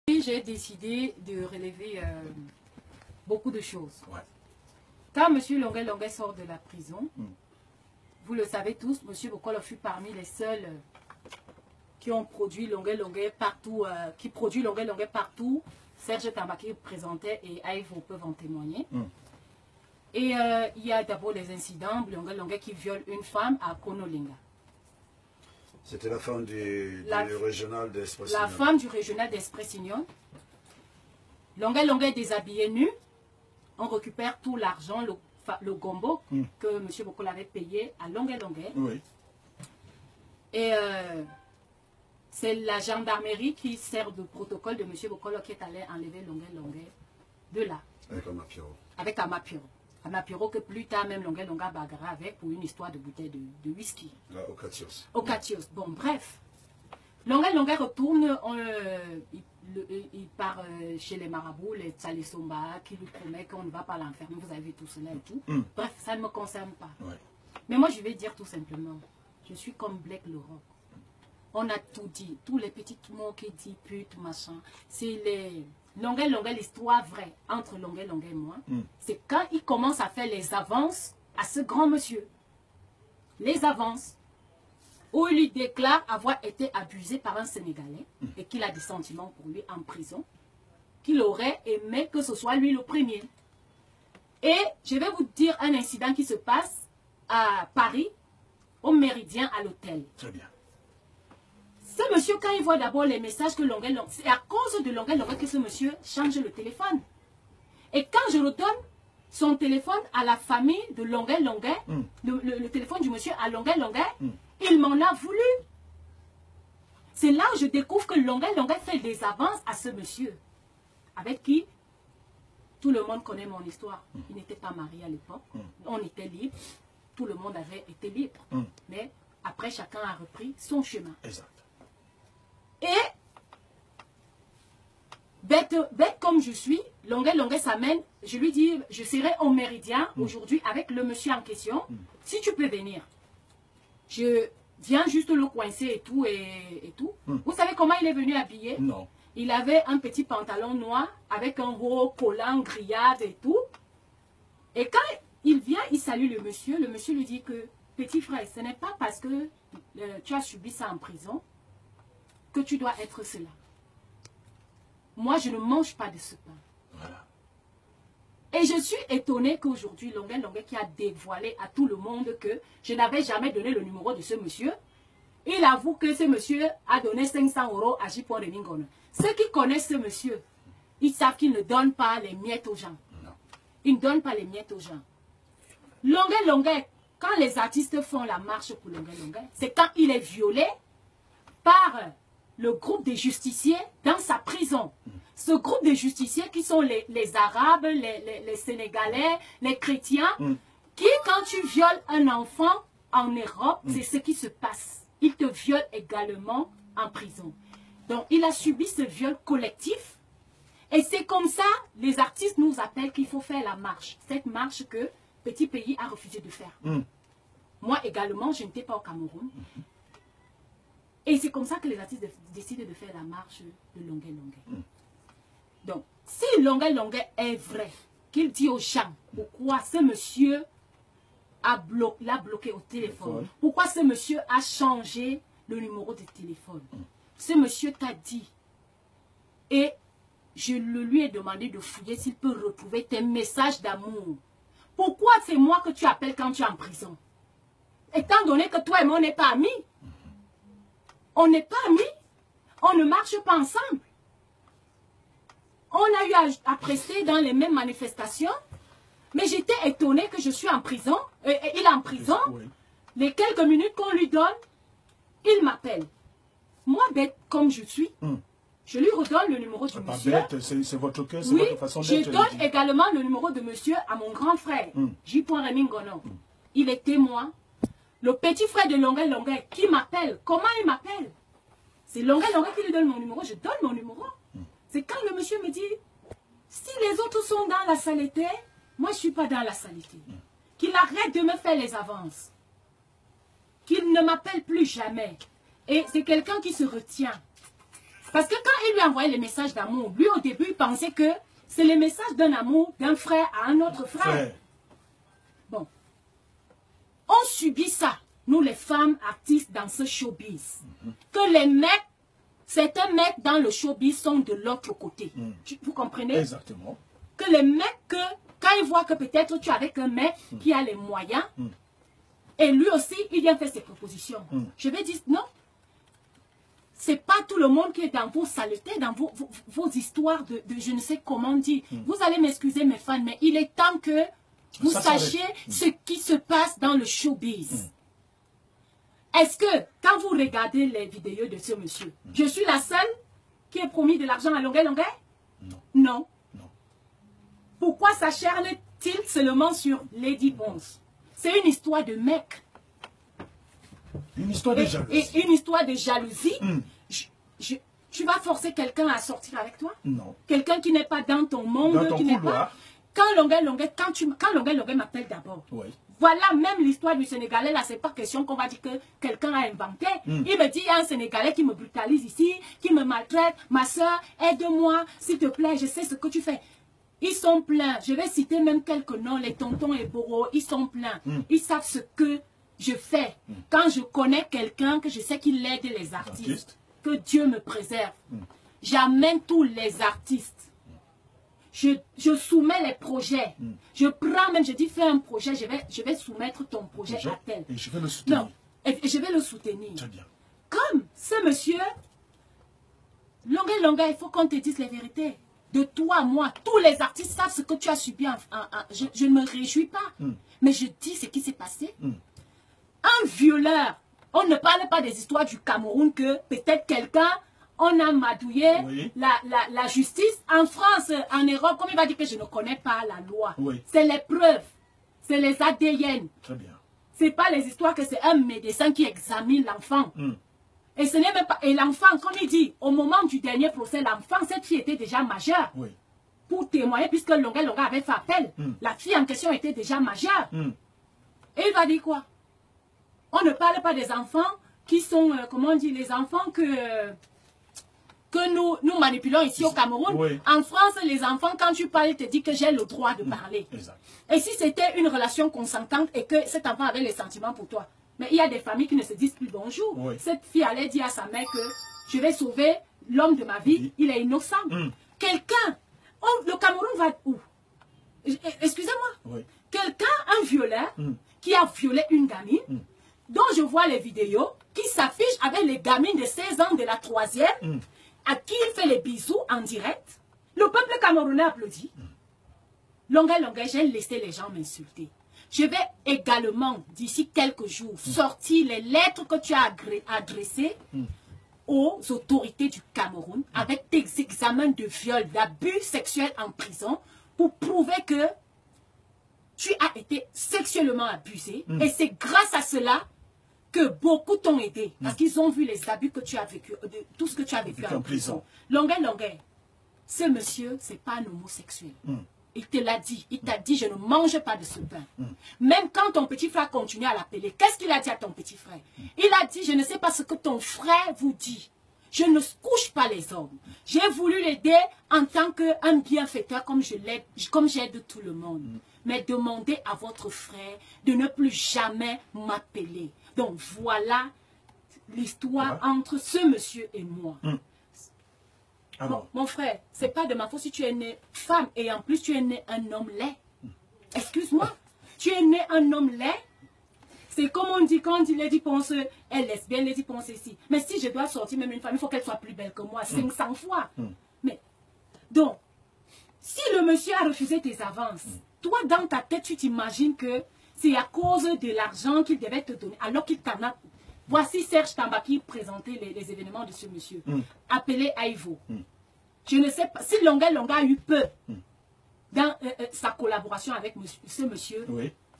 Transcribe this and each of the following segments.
J'ai décidé de relever beaucoup de choses. Ouais. Quand M. Longuet sort de la prison, vous le savez tous, M. Bokolo fut parmi les seuls qui ont produit Longuet partout, qui produit Longuet partout. Serge Tambaki présentait et Aïvo peuvent en témoigner. Et il y a d'abord les incidents, Longuet qui viole une femme à Konolinga. C'était la femme du régional d'Espressignon. La femme du régional d'Espressignon. Longuet déshabillé nu. On récupère tout l'argent, le gombo que M. Bokolo avait payé à Longuet. Oui. Et c'est la gendarmerie qui sert de protocole de M. Bokolo qui est allé enlever Longuet de là. Avec Amapiro. Avec Amapiro. Amapiro que plus tard même Longuet bagarra avec pour une histoire de bouteille de whisky. Là, au Catios. Au Catios. Bon, bref. Longuet retourne, il part chez les marabouts, les Tsalesomba, qui lui promet qu'on ne va pas l'enfermer. Vous avez vu tout cela et tout. Bref, ça ne me concerne pas. Ouais. Mais moi, je vais dire tout simplement, je suis comme Black le Rock. On a tout dit, tous les petits mots qui dit pute, machin. C'est les... Longuet, l'histoire vraie entre Longuet et moi. C'est quand il commence à faire les avances à ce grand monsieur. Les avances. Où il lui déclare avoir été abusé par un Sénégalais et qu'il a des sentiments pour lui en prison. Qu'il aurait aimé que ce soit lui le premier. Et je vais vous dire un incident qui se passe à Paris, au Méridien, à l'hôtel. Très bien. Ce monsieur, quand il voit d'abord les messages que Longuet, c'est à cause de Longuet que ce monsieur change le téléphone. Et quand je redonne son téléphone à la famille de Longuet, le téléphone du monsieur à Longuet, il m'en a voulu. C'est là où je découvre que Longuet fait des avances à ce monsieur, avec qui tout le monde connaît mon histoire. Il n'était pas marié à l'époque, on était libre, tout le monde avait été libre. Mais après, chacun a repris son chemin. Exact. Et, bête comme je suis, Longuet s'amène, je lui dis, je serai au Méridien aujourd'hui avec le monsieur en question, si tu peux venir. Je viens juste le coincer et tout. Vous savez comment il est venu habillé? Non. Il avait un petit pantalon noir avec un gros collant grillade et tout. Et quand il vient, il salue le monsieur lui dit que, petit frère, ce n'est pas parce que tu as subi ça en prison que tu dois être cela. Moi, je ne mange pas de ce pain. Voilà. Et je suis étonnée qu'aujourd'hui, Longuet qui a dévoilé à tout le monde que je n'avais jamais donné le numéro de ce monsieur, il avoue que ce monsieur a donné 500 € à J. Reningono. Ceux qui connaissent ce monsieur, ils savent qu'il ne donne pas les miettes aux gens. Non. Il ne donne pas les miettes aux gens. Longuet, quand les artistes font la marche pour Longuet, c'est quand il est violé par le groupe des justiciers dans sa prison. Ce groupe de justiciers qui sont les Arabes, les Sénégalais, les chrétiens, qui, quand tu violes un enfant en Europe, c'est ce qui se passe. Ils te violent également en prison. Donc, il a subi ce viol collectif. Et c'est comme ça, les artistes nous appellent qu'il faut faire la marche. Cette marche que Petit Pays a refusé de faire. Moi également, je n'étais pas au Cameroun. Et c'est comme ça que les artistes décident de faire la marche de Longuet. Donc, si Longuet est vrai, qu'il dit aux gens pourquoi ce monsieur l'a bloqué au téléphone, pourquoi ce monsieur a changé le numéro de téléphone, ce monsieur t'a dit, et je lui ai demandé de fouiller s'il peut retrouver tes messages d'amour. Pourquoi c'est moi que tu appelles quand tu es en prison? Étant donné que toi et moi, on n'est pas amis. On n'est pas amis. On ne marche pas ensemble. On a eu à prester dans les mêmes manifestations. Mais j'étais étonnée que je suis en prison. Il est en prison. Les quelques minutes qu'on lui donne, il m'appelle. Moi, bête comme je suis, je lui redonne le numéro du monsieur. Pas bête, c'est votre cœur, c'est oui, votre façon d'être. Je donne également le numéro de monsieur à mon grand frère, J. Reningono. Il est témoin. Le petit frère de Longuet qui m'appelle. Comment il m'appelle? C'est Longuet qui lui donne mon numéro. Je donne mon numéro. C'est quand le monsieur me dit, si les autres sont dans la saleté, moi je ne suis pas dans la saleté. Qu'il arrête de me faire les avances. Qu'il ne m'appelle plus jamais. Et c'est quelqu'un qui se retient. Parce que quand il lui envoyait les messages d'amour, lui au début, il pensait que c'est les messages d'un amour d'un frère à un autre frère. Bon. On subit ça, nous les femmes artistes dans ce showbiz. Que les mecs, certains mecs dans le showbiz sont de l'autre côté. Vous comprenez? Exactement. Que les mecs, quand ils voient que peut-être tu es avec un mec qui a les moyens, et lui aussi, il vient faire ses propositions. Je vais dire non. C'est pas tout le monde qui est dans vos saletés, dans vos histoires de je ne sais comment dire. Vous allez m'excuser mes fans, mais il est temps que vous sachiez ce qui se passe dans le showbiz. Est-ce que, quand vous regardez les vidéos de ce monsieur, je suis la seule qui ait promis de l'argent à longueur? Non. Non. Pourquoi s'acharne-t-il seulement sur Lady Bones? C'est une histoire de mec. Une histoire de jalousie. Et une histoire de jalousie. Tu vas forcer quelqu'un à sortir avec toi? Non. Quelqu'un qui n'est pas dans ton monde, dans ton qui n'est pas... Quand Longueuil m'appelle d'abord, voilà même l'histoire du Sénégalais, là, c'est pas question qu'on va dire que quelqu'un a inventé. Il me dit, il y a un Sénégalais qui me brutalise ici, qui me maltraite, ma soeur, aide-moi, s'il te plaît, je sais ce que tu fais. Ils sont pleins, je vais citer même quelques noms, les tontons et boros, ils sont pleins. Ils savent ce que je fais. Quand je connais quelqu'un, que je sais qu'il aide les artistes, que Dieu me préserve, j'amène tous les artistes. Je soumets les projets. Je prends même, je dis fais un projet, je vais soumettre ton projet à tel. Et je vais le soutenir. Non, et je vais le soutenir. Très bien. Comme ce monsieur, Longueuil, il faut qu'on te dise les vérités. De toi, moi, tous les artistes savent ce que tu as subi. Je ne me réjouis pas. Mais je dis ce qui s'est passé. Un violeur, on ne parle pas des histoires du Cameroun que peut-être quelqu'un... On a madouillé la justice. En France, en Europe, comme il va dire que je ne connais pas la loi. C'est les preuves. C'est les ADN. Très bien. Ce n'est pas les histoires que c'est un médecin qui examine l'enfant. Et ce n'est même pas... Et l'enfant, comme il dit, au moment du dernier procès, l'enfant, cette fille était déjà majeure. Pour témoigner, puisque Longueuil avait fait appel. La fille en question était déjà majeure. Et il va dire quoi? On ne parle pas des enfants qui sont, comment on dit, les enfants que nous manipulons ici au Cameroun. En France, les enfants, quand tu parles, ils te disent que j'ai le droit de parler. Et si c'était une relation consentante et que cet enfant avait les sentiments pour toi, mais il y a des familles qui ne se disent plus bonjour. Cette fille allait dire à sa mère que je vais sauver l'homme de ma vie, il est innocent. Quelqu'un, le Cameroun va où? Excusez-moi. Quelqu'un, un violeur, qui a violé une gamine, dont je vois les vidéos, qui s'affiche avec les gamines de 16 ans de la 3e, à qui il fait les bisous en direct. Le peuple camerounais applaudit. Longueuil, j'ai laissé les gens m'insulter. Je vais également, d'ici quelques jours, sortir les lettres que tu as adressées aux autorités du Cameroun avec tes examens de viol, d'abus sexuels en prison pour prouver que tu as été sexuellement abusé. Et c'est grâce à cela que beaucoup t'ont aidé. Parce qu'ils ont vu les abus que tu as vécu, tout ce que tu as vécu en prison. Longueuil, ce monsieur, c'est pas un homosexuel. Il te l'a dit. Il t'a dit, je ne mange pas de ce pain. Même quand ton petit frère continue à l'appeler, qu'est-ce qu'il a dit à ton petit frère? Il a dit, je ne sais pas ce que ton frère vous dit. Je ne couche pas les hommes. J'ai voulu l'aider en tant qu'un bienfaiteur, comme j'aide tout le monde. Mais demandez à votre frère de ne plus jamais m'appeler. Donc voilà l'histoire entre ce monsieur et moi. Mon frère, c'est pas de ma faute si tu es né femme et en plus tu es né un homme laid. Excuse-moi, tu es né un homme laid. C'est comme on dit, quand on dit Lady Ponce est lesbienne, Lady Ponce ici. Mais si je dois sortir même une femme, il faut qu'elle soit plus belle que moi, 500 fois. Mais, donc, si le monsieur a refusé tes avances, toi dans ta tête, tu t'imagines que c'est à cause de l'argent qu'il devait te donner, alors qu'il t'en a... Voici Serge Tamba qui présentait les événements de ce monsieur, appelé Aïvo. Je ne sais pas, si Longueuil a eu peu dans sa collaboration avec ce monsieur,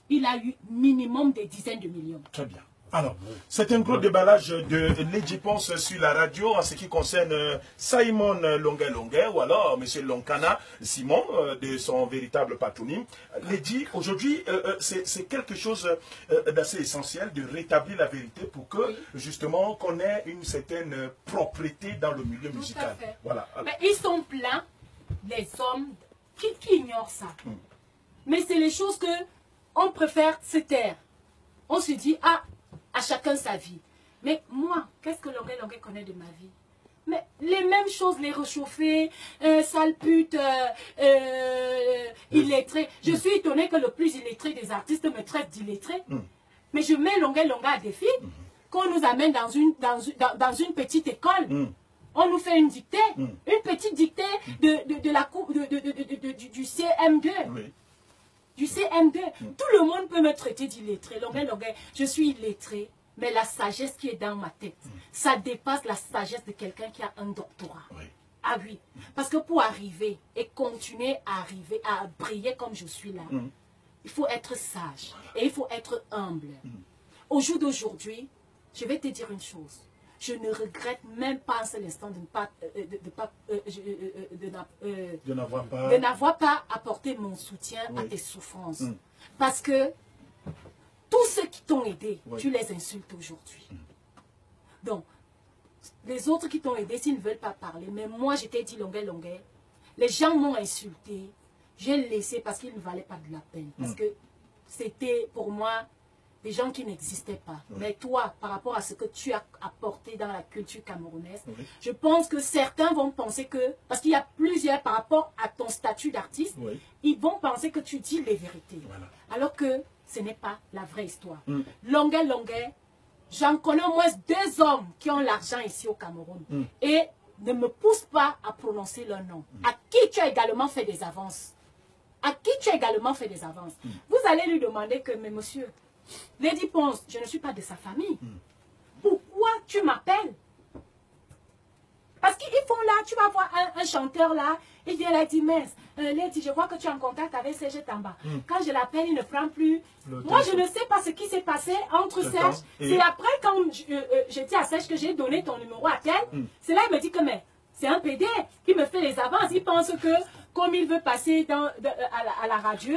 il a eu minimum des dizaines de millions. Très bien. Alors, c'est un gros déballage de Lady Ponce sur la radio en ce qui concerne Simon Longuet ou alors M. Lonkana Simon, de son véritable patronyme. Lady, aujourd'hui, c'est quelque chose d'assez essentiel de rétablir la vérité pour que, justement, qu'on ait une certaine propreté dans le milieu musical. Tout à fait. Voilà. Mais ils sont pleins, les hommes, qui ignorent ça. Mais c'est les choses que on préfère se taire. On se dit, ah, à chacun sa vie. Mais moi, qu'est-ce que Longuet connaît de ma vie? Mais les mêmes choses, les réchauffer, sale pute, illettré. Je suis étonné que le plus illettré des artistes me traite d'illettré. Mais je mets Longuet à défi, qu'on nous amène dans une petite école. On nous fait une dictée, une petite dictée de la cour, du CM2. Oui. Du CM2. Tout le monde peut me traiter d'illettré. Longuet, je suis illettré, mais la sagesse qui est dans ma tête, ça dépasse la sagesse de quelqu'un qui a un doctorat. Oui. Ah oui. Parce que pour arriver et continuer à briller comme je suis là, il faut être sage et il faut être humble. Au jour d'aujourd'hui, je vais te dire une chose. Je ne regrette même pas un seul instant de n'avoir pas apporté mon soutien à tes souffrances. Parce que tous ceux qui t'ont aidé, tu les insultes aujourd'hui. Donc, les autres qui t'ont aidé, s'ils ne veulent pas parler, mais moi, je t'ai dit Longuet, les gens m'ont insulté. J'ai laissé parce qu'ils ne valaient pas de la peine. Parce que c'était pour moi des gens qui n'existaient pas. Mais toi, par rapport à ce que tu as apporté dans la culture camerounaise, je pense que certains vont penser que, parce qu'il y a plusieurs par rapport à ton statut d'artiste, ils vont penser que tu dis les vérités. Voilà. Alors que ce n'est pas la vraie histoire. Longuet, j'en connais au moins 2 hommes qui ont l'argent ici au Cameroun. Et ne me pousse pas à prononcer leur nom. À qui tu as également fait des avances. Vous allez lui demander que, mais monsieur, Lady Ponce, je ne suis pas de sa famille. Pourquoi tu m'appelles? Parce qu'ils font là, tu vas voir un chanteur là, il vient là, il dit, mais Lady, je vois que tu es en contact avec Serge Tamba. Quand je l'appelle, il ne prend plus. Moi, je ne sais pas ce qui s'est passé entre Serge. C'est après, quand je dis à Serge que j'ai donné ton numéro à tel, c'est là qu'il me dit que, mais c'est un PD qui me fait les avances. Il pense que, comme il veut passer à la radio,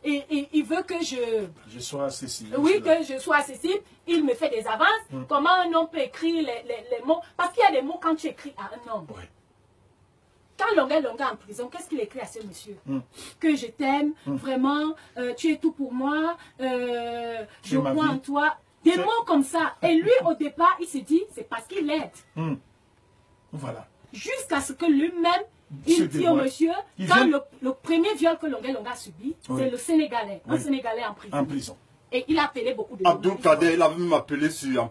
et il veut que je sois accessible. Oui, que je sois accessible. Il me fait des avances. Comment un homme peut écrire les mots? Parce qu'il y a des mots quand tu écris à un homme. Quand Longuet en prison, qu'est-ce qu'il écrit à ce monsieur? Que je t'aime, vraiment, tu es tout pour moi, je crois en toi. Des mots comme ça. Et lui, au départ, il se dit, c'est parce qu'il l'aide. Voilà. Jusqu'à ce que lui-même, il dit au monsieur, quand le premier viol que Longuet a subi, c'est le Sénégalais, un Sénégalais en prison. Et il a appelé beaucoup de gens. Abdou Kader, il a même appelé sur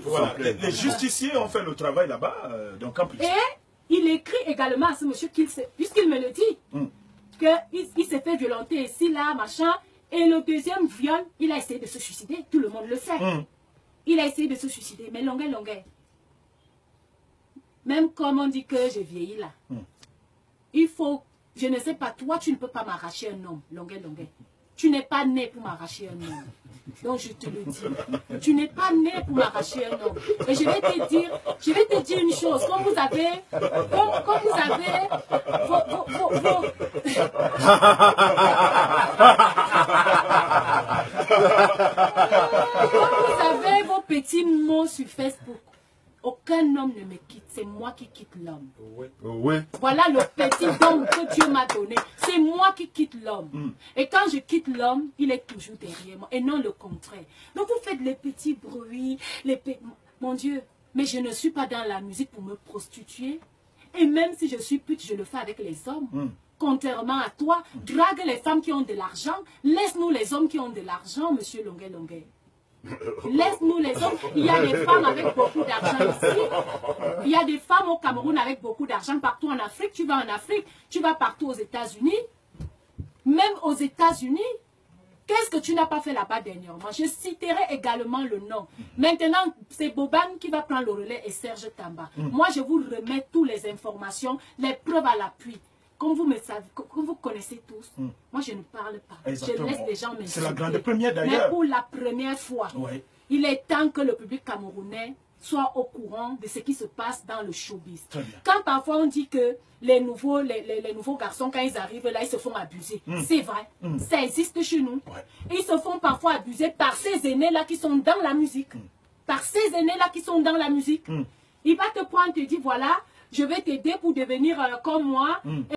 voilà. Les justiciers ont fait le travail là-bas, donc en prison. Et il écrit également à ce monsieur, puisqu'il me le dit, qu'il s'est fait violenter ici, là, machin. Et le deuxième viol, il a essayé de se suicider. Tout le monde le sait. Il a essayé de se suicider. Mais Longuet, même comme on dit que j'ai vieilli là, il faut, je ne sais pas, toi tu ne peux pas m'arracher un homme, Longuet. Tu n'es pas né pour m'arracher un homme. Donc je te le dis, tu n'es pas né pour m'arracher un homme. Et je vais te dire une chose, quand vous avez vos petits mots sur Facebook, aucun homme ne me quitte, c'est moi qui quitte l'homme. Voilà le petit don que Dieu m'a donné. C'est moi qui quitte l'homme. Et quand je quitte l'homme, il est toujours derrière moi et non le contraire. Donc vous faites les petits bruits, mon Dieu, mais je ne suis pas dans la musique pour me prostituer. Et même si je suis pute, je le fais avec les hommes. Contrairement à toi, drague les femmes qui ont de l'argent. Laisse-nous les hommes qui ont de l'argent, monsieur Longuet. Laisse-nous les hommes. Il y a des femmes avec beaucoup d'argent ici. Il y a des femmes au Cameroun avec beaucoup d'argent partout en Afrique. Tu vas en Afrique, tu vas partout aux États-Unis. Même aux États-Unis. Qu'est-ce que tu n'as pas fait là-bas dernièrement? Je citerai également le nom. Maintenant, c'est Boban qui va prendre le relais et Serge Tamba. Moi, je vous remets toutes les informations, les preuves à l'appui. Comme vous me savez, comme vous connaissez tous, moi je ne parle pas. Exactement. Je laisse les gens m'insulter. C'est la grande première d'ailleurs. Mais pour la première fois, il est temps que le public camerounais soit au courant de ce qui se passe dans le showbiz. Quand parfois on dit que les nouveaux garçons, quand ils arrivent là, ils se font abuser. C'est vrai, ça existe chez nous. Ils se font parfois abuser par ces aînés-là qui sont dans la musique. Par ces aînés-là qui sont dans la musique. Il va te prendre, te dire, voilà, je vais t'aider pour devenir comme moi.